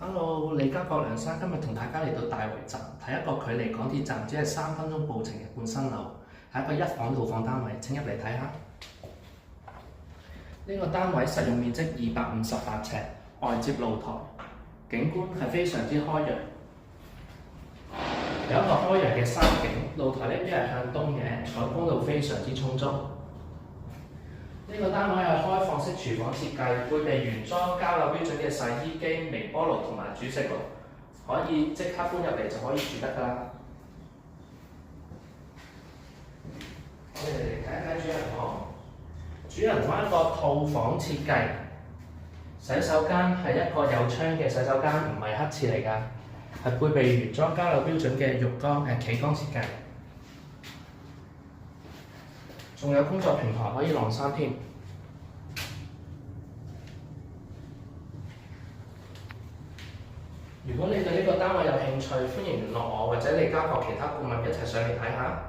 Hello，李家國梁生今日同大家嚟到大圍站睇一個距離港鐵站只係3分鐘步程嘅半新樓，係一個一房套房單位，請入嚟睇下。呢個單位實用面積258尺，外接露台，景觀係非常之開揚，有一個開揚嘅山景。露台呢邊係向東嘅，採光度非常之充足。呢個單位係開放式廚房設計，配備原裝交樓標準嘅洗衣機、微波爐同埋煮食爐，可以即刻搬入嚟就可以住得㗎啦。我哋嚟睇一睇主人房。主人房一個套房設計，洗手間係一個有窗嘅洗手間，唔係黑廁嚟㗎，係配備原裝交樓標準嘅浴缸企缸設計，仲有工作平台可以晾衫添。如果你對呢個單位有興趣，歡迎聯絡我或者李家國其他顧問一齊上嚟睇下。